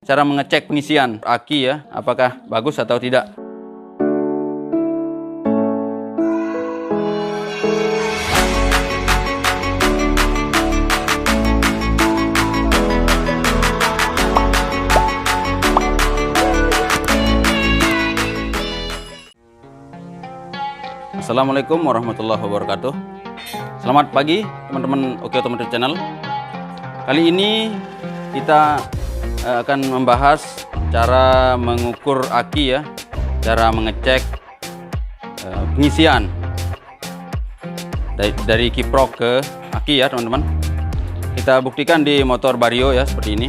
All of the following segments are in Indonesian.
Cara mengecek pengisian aki ya, apakah bagus atau tidak. Assalamualaikum warahmatullahi wabarakatuh. Selamat pagi teman-teman Oke Otomotif Channel. Kali ini kita akan membahas cara mengukur aki ya, cara mengecek pengisian dari kiprok ke aki ya teman-teman. Kita buktikan di motor Vario ya, seperti ini.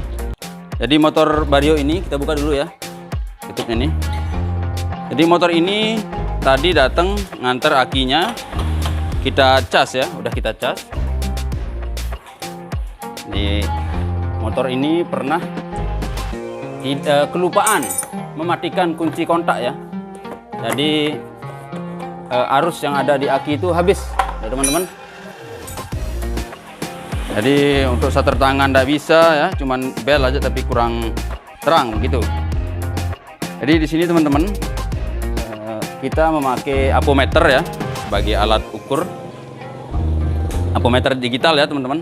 Jadi motor Vario ini kita buka dulu ya, tutupnya ini. Jadi motor ini tadi datang nganter akinya, kita cas ya, udah kita cas. Di motor ini pernah kelupaan mematikan kunci kontak ya. Jadi arus yang ada di aki itu habis ya teman-teman. Jadi untuk starter tangan tidak bisa ya, cuman bel aja tapi kurang terang begitu. Jadi di sini teman-teman kita memakai apometer ya sebagai alat ukur, apometer digital ya teman-teman.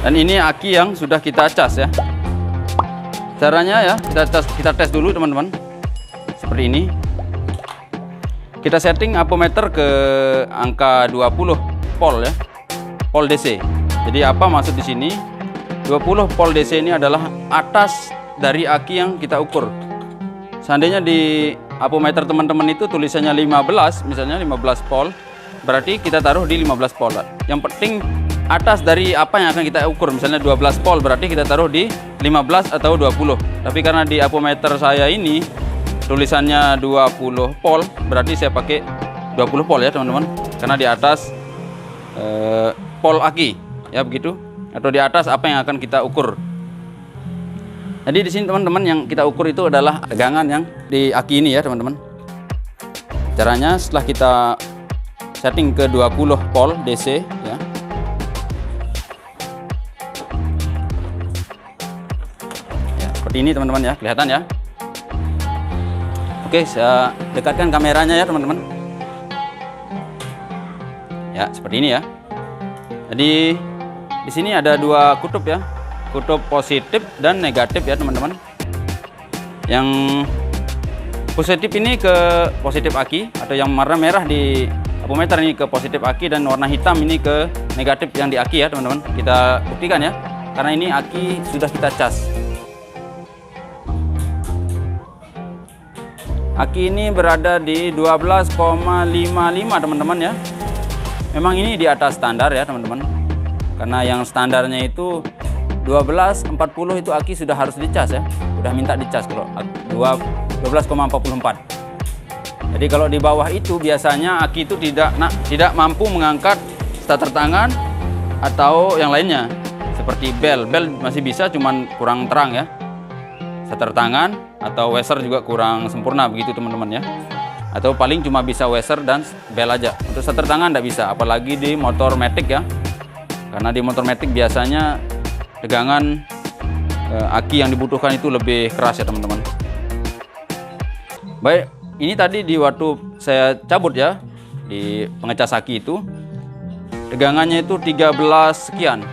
Dan ini aki yang sudah kita cas ya. Caranya ya, kita tes dulu teman-teman. Seperti ini. Kita setting apometer ke angka 20 volt ya. Volt DC. Jadi apa maksud di sini? 20 volt DC ini adalah atas dari aki yang kita ukur. Seandainya di apometer teman-teman itu tulisannya 15, misalnya 15 volt, berarti kita taruh di 15 volt. Yang penting atas dari apa yang akan kita ukur, misalnya 12 volt, berarti kita taruh di 15 atau 20. Tapi karena di apometer saya ini tulisannya 20 volt, berarti saya pakai 20 volt ya teman-teman, karena di atas volt aki ya begitu, atau di atas apa yang akan kita ukur. Jadi di sini teman-teman yang kita ukur itu adalah tegangan yang di aki ini ya teman-teman. Caranya setelah kita setting ke 20 volt DC ya. Ya, seperti ini teman-teman ya, kelihatan ya. Oke, saya dekatkan kameranya ya teman-teman. Ya, seperti ini ya. Jadi di sini ada dua kutub ya. Kutub positif dan negatif ya teman-teman. Yang positif ini ke positif aki, atau yang warna merah di apometer ini ke positif aki, dan warna hitam ini ke negatif yang di aki ya teman-teman. Kita buktikan ya, karena ini aki sudah kita cas. Aki ini berada di 12,55 teman-teman ya. Memang ini di atas standar ya teman-teman, karena yang standarnya itu 12,40 itu aki sudah harus dicas ya, udah minta dicas kalau 12,44. Jadi kalau di bawah itu biasanya aki itu tidak mampu mengangkat starter tangan atau yang lainnya, seperti bel masih bisa, cuman kurang terang ya. Starter tangan atau washer juga kurang sempurna begitu teman-teman ya, atau paling cuma bisa washer dan bel aja. Untuk starter tangan tidak bisa, apalagi di motor matic ya, karena di motor matic biasanya tegangan aki yang dibutuhkan itu lebih keras ya teman-teman. Baik, ini tadi di waktu saya cabut ya, di pengecas aki itu tegangannya itu 13 sekian,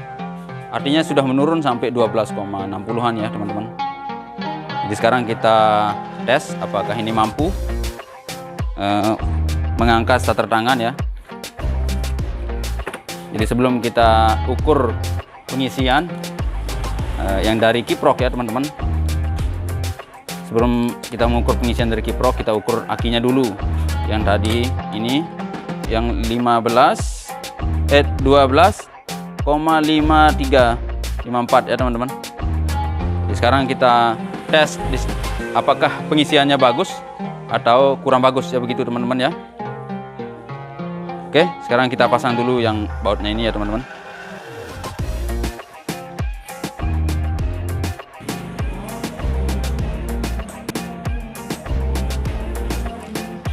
artinya sudah menurun sampai 12,60an ya teman-teman. Jadi sekarang kita tes apakah ini mampu mengangkat starter tangan ya. Jadi sebelum kita ukur pengisian yang dari kiprok ya teman-teman, sebelum kita mengukur pengisian dari kiprok, kita ukur akinya dulu. Yang tadi ini yang 12,5354 ya teman-teman. Jadi sekarang kita tes apakah pengisiannya bagus atau kurang bagus ya begitu teman-teman ya. Oke, sekarang kita pasang dulu yang bautnya ini ya teman-teman.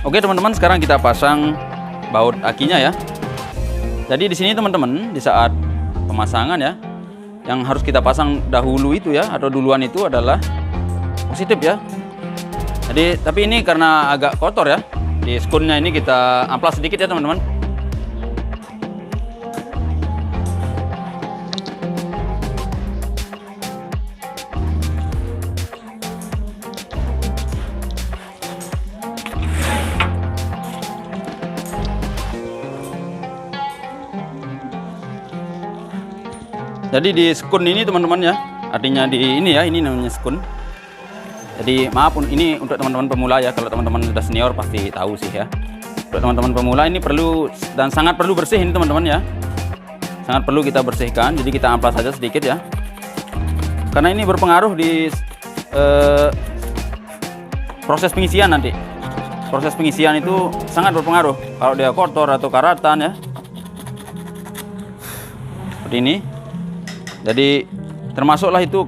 Oke teman-teman, sekarang kita pasang baut akinya ya. Jadi di sini teman-teman, di saat pemasangan ya, yang harus kita pasang dahulu itu ya, atau duluan itu adalah positif ya. Jadi tapi ini karena agak kotor ya, di skunnya ini kita amplas sedikit ya teman-teman. Jadi di skun ini teman-teman ya, artinya di ini ya, ini namanya skun. Jadi maaf, ini untuk teman-teman pemula ya. Kalau teman-teman sudah senior pasti tahu sih ya. Untuk teman-teman pemula ini perlu dan sangat perlu bersih ini teman-teman ya. Sangat perlu kita bersihkan. Jadi kita amplas saja sedikit ya. Karena ini berpengaruh di proses pengisian nanti. Proses pengisian itu sangat berpengaruh. Kalau dia kotor atau karatan ya. Seperti ini. Jadi termasuklah itu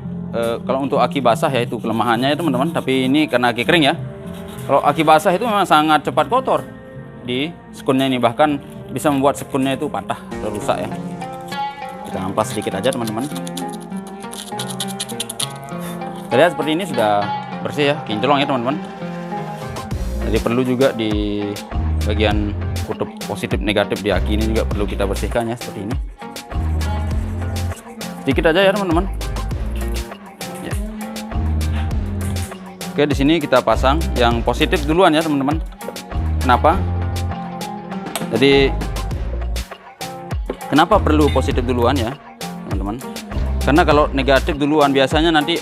kalau untuk aki basah ya, itu kelemahannya ya teman-teman. Tapi ini karena aki kering ya. Kalau aki basah itu memang sangat cepat kotor di skunnya ini, bahkan bisa membuat skunnya itu patah atau rusak ya. Kita ampas sedikit aja teman-teman. Kita lihat seperti ini sudah bersih ya, kinclong ya teman-teman. Jadi perlu juga di bagian kutub positif negatif di aki ini juga perlu kita bersihkan ya, seperti ini. Sedikit aja ya teman-teman. Oke, di sini kita pasang yang positif duluan ya teman-teman. Kenapa? Jadi kenapa perlu positif duluan ya teman-teman? Karena kalau negatif duluan biasanya nanti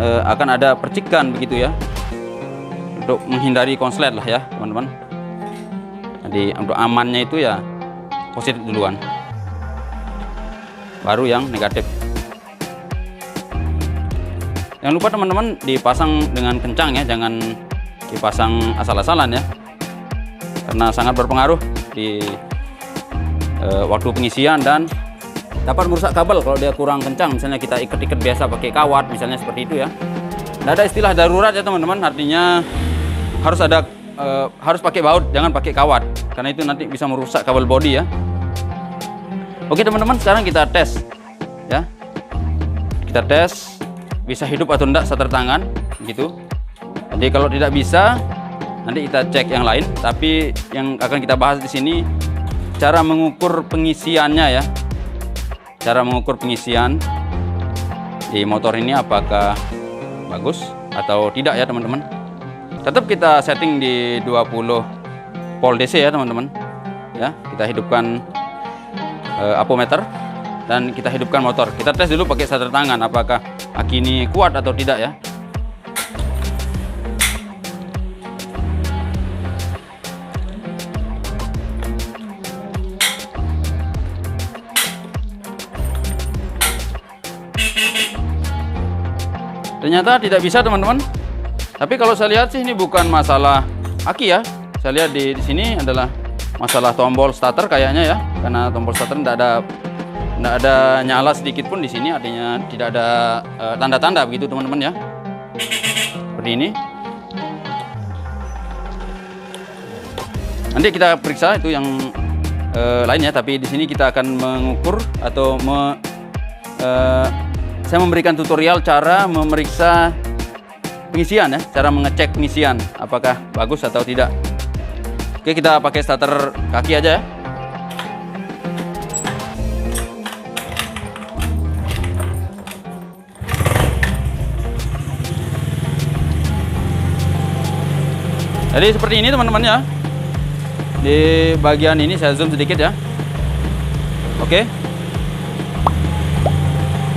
akan ada percikan begitu ya. Untuk menghindari konslet lah ya teman-teman. Jadi untuk amannya itu ya positif duluan, baru yang negatif. Jangan lupa teman-teman dipasang dengan kencang ya, jangan dipasang asal-asalan ya, karena sangat berpengaruh di waktu pengisian dan dapat merusak kabel kalau dia kurang kencang. Misalnya kita ikat-ikat biasa pakai kawat misalnya, seperti itu ya. Tidak ada istilah darurat ya teman-teman, artinya harus ada harus pakai baut, jangan pakai kawat, karena itu nanti bisa merusak kabel bodi ya. Oke teman-teman, sekarang kita tes ya. Kita tes bisa hidup atau enggak starter tangan gitu. Jadi kalau tidak bisa, nanti kita cek yang lain. Tapi yang akan kita bahas di sini cara mengukur pengisiannya ya. Cara mengukur pengisian di motor ini apakah bagus atau tidak ya teman-teman. Tetap kita setting di 20 volt DC ya teman-teman. Ya, kita hidupkan apometer dan kita hidupkan motor. Kita tes dulu pakai starter tangan apakah aki ini kuat atau tidak ya. Ternyata tidak bisa teman-teman. Tapi kalau saya lihat sih ini bukan masalah aki ya. Saya lihat di sini adalah masalah tombol starter kayaknya ya. Karena tombol starter tidak ada nyala sedikit pun di sini, artinya tidak ada tanda-tanda begitu teman-teman ya. Seperti ini. Nanti kita periksa itu yang lainnya, tapi di sini kita akan mengukur atau saya memberikan tutorial cara memeriksa pengisian ya, cara mengecek pengisian apakah bagus atau tidak. Oke, kita pakai starter kaki aja ya. Jadi seperti ini teman-teman ya. Di bagian ini saya zoom sedikit ya. Oke.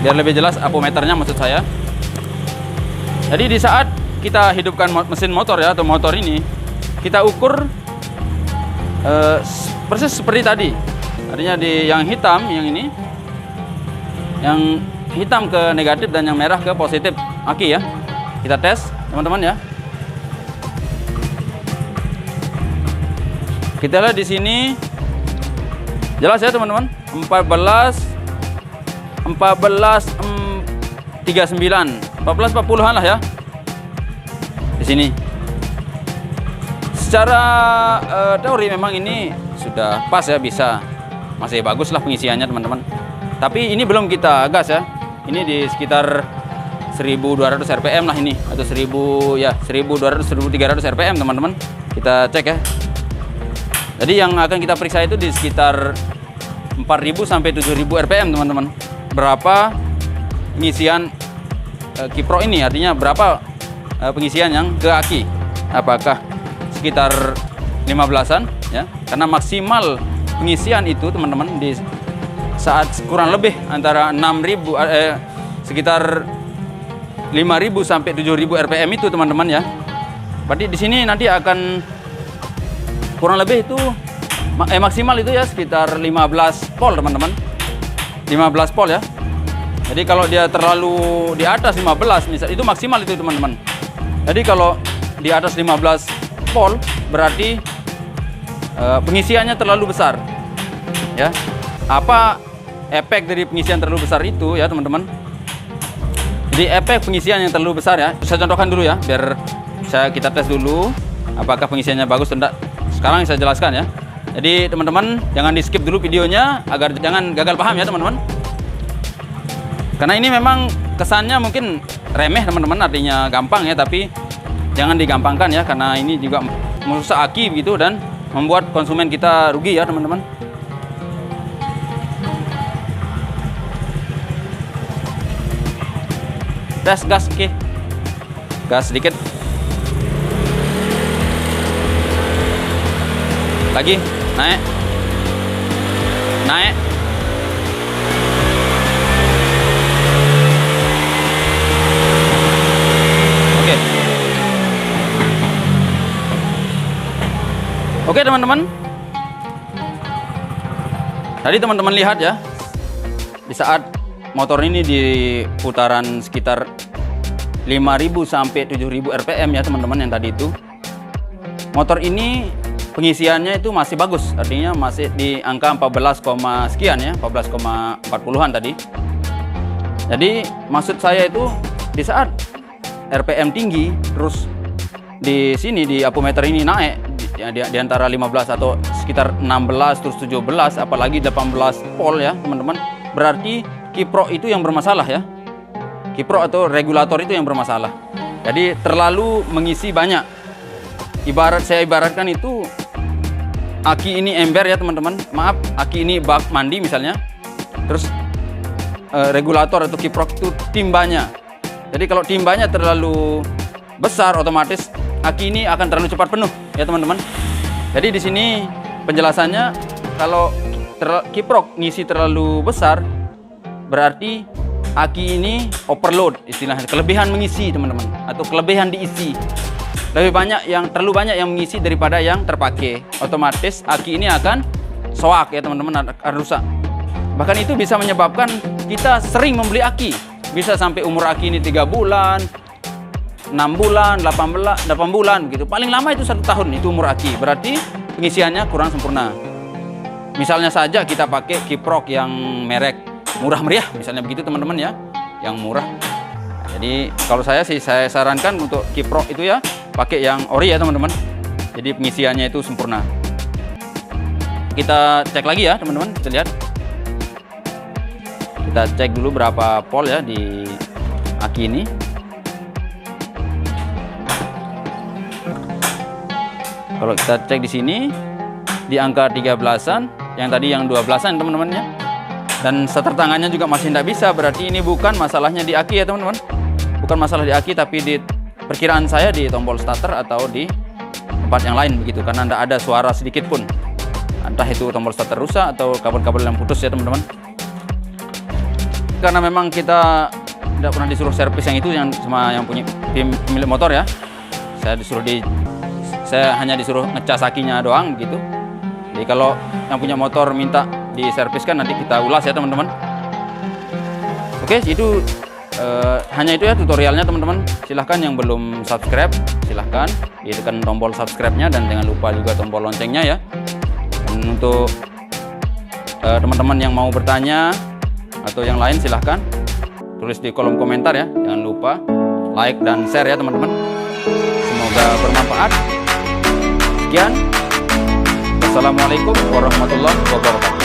Biar lebih jelas apometernya maksud saya. Jadi di saat kita hidupkan mesin motor ya, atau motor ini, kita ukur persis seperti tadi. Artinya di yang hitam, yang ini, yang hitam ke negatif dan yang merah ke positif aki ya. Kita tes teman-teman ya. Kita lihat di sini jelas ya teman-teman, 14:40-an lah ya di sini. Secara teori memang ini sudah pas ya, bisa masih bagus lah pengisiannya teman-teman. Tapi ini belum kita gas ya, ini di sekitar 1200 rpm lah ini, atau 1200 1300 rpm teman-teman. Kita cek ya. Jadi yang akan kita periksa itu di sekitar 4000 sampai 7000 rpm teman-teman. Berapa pengisian Kipro ini, artinya berapa pengisian yang ke aki, apakah sekitar 15-an ya, karena maksimal pengisian itu teman-teman di saat kurang lebih antara 6000 sekitar 5000 sampai 7000 rpm itu teman-teman ya. Berarti di sini nanti akan kurang lebih itu maksimal itu ya sekitar 15 volt teman-teman. 15 volt ya. Jadi kalau dia terlalu di atas 15 misal, itu maksimal itu teman-teman. Jadi kalau di atas 15 volt berarti pengisiannya terlalu besar. Ya. Apa efek dari pengisian terlalu besar itu ya teman-teman? Jadi efek pengisian yang terlalu besar ya, saya contohkan dulu ya, biar kita tes dulu apakah pengisiannya bagus atau tidak. Sekarang saya jelaskan ya. Jadi teman-teman jangan di skip dulu videonya agar jangan gagal paham ya teman-teman. Karena ini memang kesannya mungkin remeh teman-teman, artinya gampang ya, tapi jangan digampangkan ya, karena ini juga merusak aki begitu dan membuat konsumen kita rugi ya teman-teman. Tes gas, oke. Gas sedikit. Lagi, naik. Naik. Oke. Oke teman-teman. Tadi teman-teman lihat ya, di saat motor ini di putaran sekitar 5000 sampai 7000 rpm ya teman-teman yang tadi itu. Motor ini pengisiannya itu masih bagus, artinya masih di angka 14, sekian ya, 14,40-an tadi. Jadi maksud saya itu di saat rpm tinggi terus di sini di apometer ini naik di antara 15 atau sekitar 16 terus 17 apalagi 18 volt ya teman-teman, berarti Kipro itu yang bermasalah ya. Kipro atau regulator itu yang bermasalah. Jadi terlalu mengisi banyak. Saya ibaratkan itu aki ini ember ya teman-teman. Maaf, aki ini bak mandi misalnya. Terus regulator atau Kipro itu timbanya. Jadi kalau timbanya terlalu besar, otomatis aki ini akan terlalu cepat penuh ya teman-teman. Jadi di sini penjelasannya, kalau Kipro ngisi terlalu besar, berarti aki ini overload, istilahnya kelebihan mengisi teman-teman, atau kelebihan diisi. Terlalu banyak yang mengisi daripada yang terpakai. Otomatis aki ini akan soak ya teman-teman, akan rusak. Bahkan itu bisa menyebabkan kita sering membeli aki. Bisa sampai umur aki ini 3 bulan, 6 bulan, 8 bulan gitu. Paling lama itu 1 tahun itu umur aki. Berarti pengisiannya kurang sempurna. Misalnya saja kita pakai Kipro yang merek murah meriah misalnya begitu teman-teman ya, yang murah. Nah, jadi kalau saya sarankan untuk Kipro itu ya pakai yang ori ya teman-teman. Jadi pengisiannya itu sempurna. Kita cek lagi ya teman-teman, kita lihat. Kita cek dulu berapa volt ya di aki ini. Kalau kita cek di sini di angka 13-an, yang tadi yang 12-an teman-teman ya. Dan starter tangannya juga masih tidak bisa, berarti ini bukan masalahnya di aki ya teman-teman. Bukan masalah di aki, tapi di perkiraan saya di tombol starter atau di tempat yang lain begitu, karena tidak ada suara sedikit pun. Entah itu tombol starter rusak atau kabel-kabel yang putus ya teman-teman. Karena memang kita tidak pernah disuruh servis yang itu, yang sama yang punya tim pemilik motor ya. Saya hanya disuruh ngecas akinya doang gitu. Jadi kalau yang punya motor minta diserviskan, nanti kita ulas ya teman-teman. Oke, itu hanya itu ya tutorialnya teman-teman. Silahkan yang belum subscribe, silahkan ditekan tombol subscribe-nya, dan jangan lupa juga tombol loncengnya ya. Dan untuk teman-teman yang mau bertanya atau yang lain, silahkan tulis di kolom komentar ya. Jangan lupa like dan share ya teman-teman. Semoga bermanfaat. Sekian. Assalamualaikum warahmatullahi wabarakatuh.